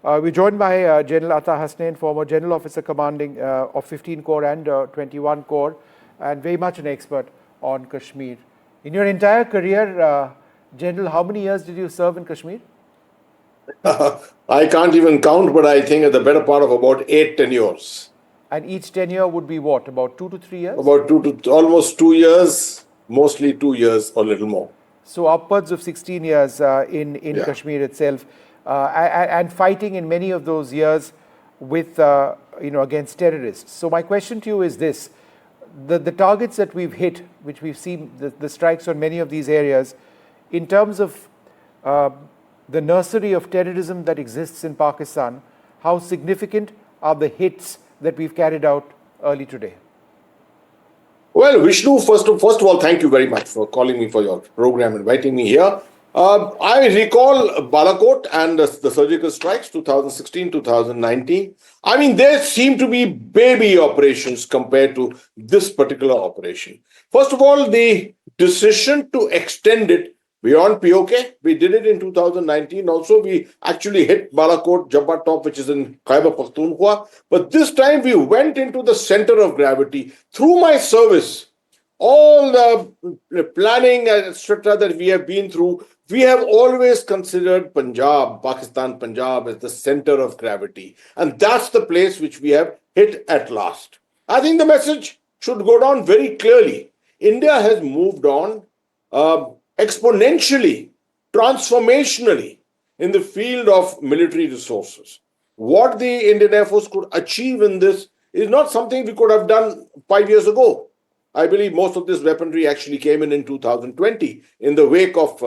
We're joined by General Ata Hasnain, former General Officer Commanding of 15 Corps and 21 Corps, and very much an expert on Kashmir. In your entire career, General, how many years did you serve in Kashmir? I can't even count, but I think the better part of about 8 tenures. And each tenure would be what, about 2 to 3 years? About almost 2 years, mostly 2 years or a little more. So upwards of 16 years in Kashmir itself, and fighting in many of those years with, against terrorists. So my question to you is this: the targets that we've hit, which we've seen, the strikes on many of these areas, in terms of the nursery of terrorism that exists in Pakistan, how significant are the hits that we've carried out early today? Well, Vishnu, first of all, thank you very much for calling me for your program, inviting me here. I recall Balakot and the surgical strikes, 2016, 2019. I mean, there seem to be baby operations compared to this particular operation. First of all, the decision to extend it beyond POK, we did it in 2019. Also, we actually hit Balakot, Jabba Top, which is in Khyber Pakhtunkhwa. But this time we went into the center of gravity. Through my service, all the planning, etc., that we have been through, we have always considered Pakistan Punjab, as the center of gravity. And that's the place which we have hit at last. I think the message should go down very clearly. India has moved on exponentially, transformationally in the field of military resources. What the Indian Air Force could achieve in this is not something we could have done 5 years ago. I believe most of this weaponry actually came in 2020 in the wake of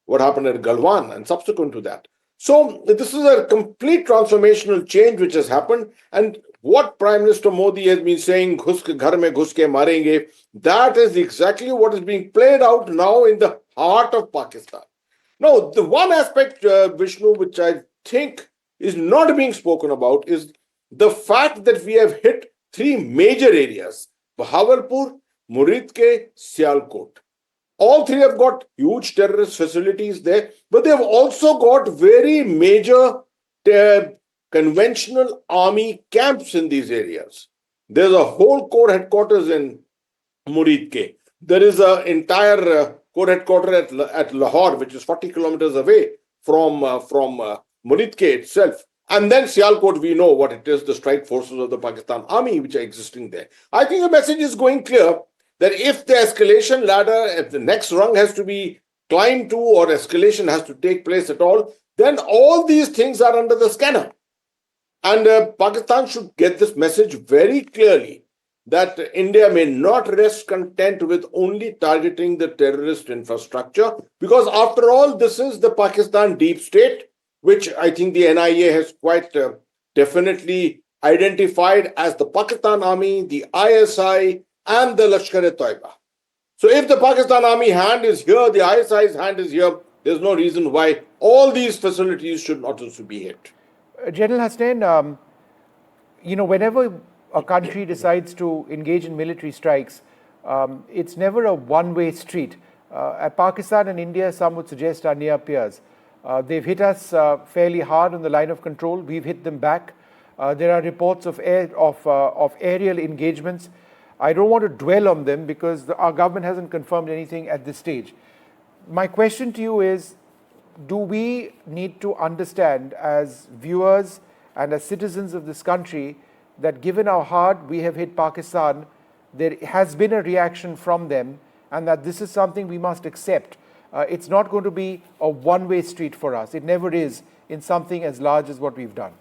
what happened at Galwan and subsequent to that. So this is a complete transformational change which has happened. And what Prime Minister Modi has been saying, "Ghus ke ghar mein ghus ke marenge," that is exactly what is being played out now in the heart of Pakistan. Now, the one aspect, Vishnu, which I think is not being spoken about is the fact that we have hit 3 major areas: Bahawalpur, Muridke, Sialkot. All 3 have got huge terrorist facilities there, but they have also got very major conventional army camps in these areas. There's a whole corps headquarters in Muridke. There is an entire corps headquarters at Lahore, which is 40 kilometers away from Muridke itself. And then Sialkot, we know what it is, the strike forces of the Pakistan Army, which are existing there. I think the message is going clear that if the escalation ladder, if the next rung has to be climbed to or escalation has to take place at all, then all these things are under the scanner. And Pakistan should get this message very clearly that India may not rest content with only targeting the terrorist infrastructure, because after all, this is the Pakistan deep state, which I think the NIA has quite definitely identified as the Pakistan Army, the ISI, and the Lashkar-e-Taiba. So if the Pakistan Army hand is here, the ISI's hand is here, there's no reason why all these facilities should not also be hit. General Hasnain, whenever a country decides to engage in military strikes, it's never a one-way street. Pakistan and India, some would suggest, are near peers. They've hit us fairly hard on the line of control. We've hit them back. There are reports of aerial engagements. I don't want to dwell on them because our government hasn't confirmed anything at this stage. My question to you is, do we need to understand as viewers and as citizens of this country that given how hard we have hit Pakistan, there has been a reaction from them, and that this is something we must accept? It's not going to be a one-way street for us. It never is in something as large as what we've done.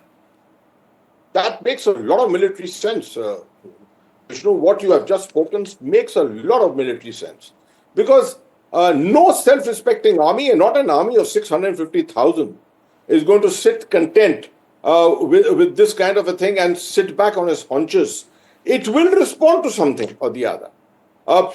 That makes a lot of military sense. Vishnu, what you have just spoken makes a lot of military sense. Because no self-respecting army, and not an army of 650,000, is going to sit content with this kind of a thing and sit back on its haunches. It will respond to something or the other.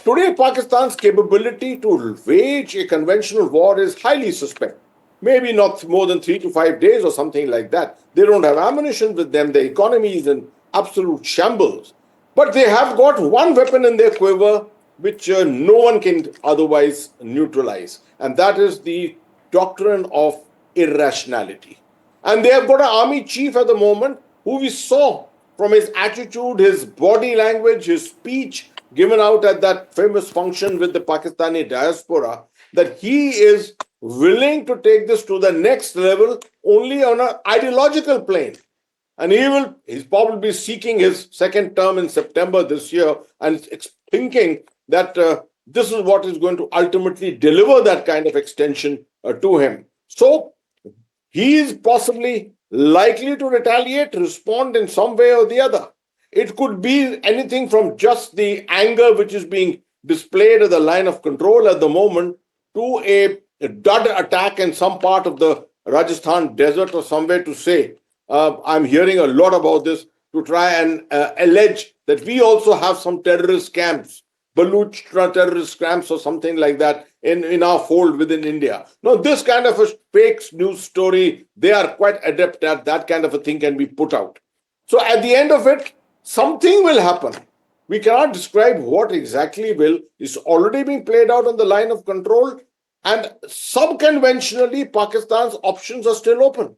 Today, Pakistan's capability to wage a conventional war is highly suspect. Maybe not more than 3 to 5 days or something like that. They don't have ammunition with them. The economy is in absolute shambles. But they have got one weapon in their quiver which no one can otherwise neutralize. And that is the doctrine of irrationality. And they have got an army chief at the moment who we saw from his attitude, his body language, his speech given out at that famous function with the Pakistani diaspora, that he is willing to take this to the next level only on an ideological plane. And he's probably seeking his second term in September this year and thinking that this is what is going to ultimately deliver that kind of extension to him. So he is possibly likely to retaliate, respond in some way or the other. It could be anything from just the anger which is being displayed at the line of control at the moment to a dud attack in some part of the Rajasthan desert or somewhere to say, I'm hearing a lot about this, to try and allege that we also have some terrorist camps, Baluch terrorist camps or something like that in our fold within India. Now, this kind of a fake news story, they are quite adept at that kind of a thing can be put out. So at the end of it, something will happen. We cannot describe what exactly will. It's already being played out on the line of control. And sub-conventionally, Pakistan's options are still open.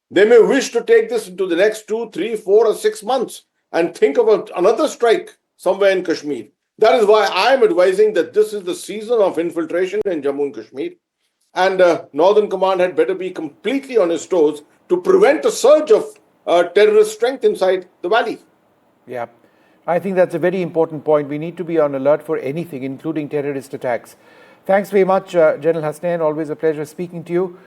They may wish to take this into the next 2, 3, 4, or 6 months and think about another strike somewhere in Kashmir. That is why I am advising that this is the season of infiltration in Jammu and Kashmir. And Northern Command had better be completely on its toes to prevent a surge of terrorist strength inside the valley. Yeah, I think that's a very important point. We need to be on alert for anything, including terrorist attacks. Thanks very much, General Hasnain. Always a pleasure speaking to you.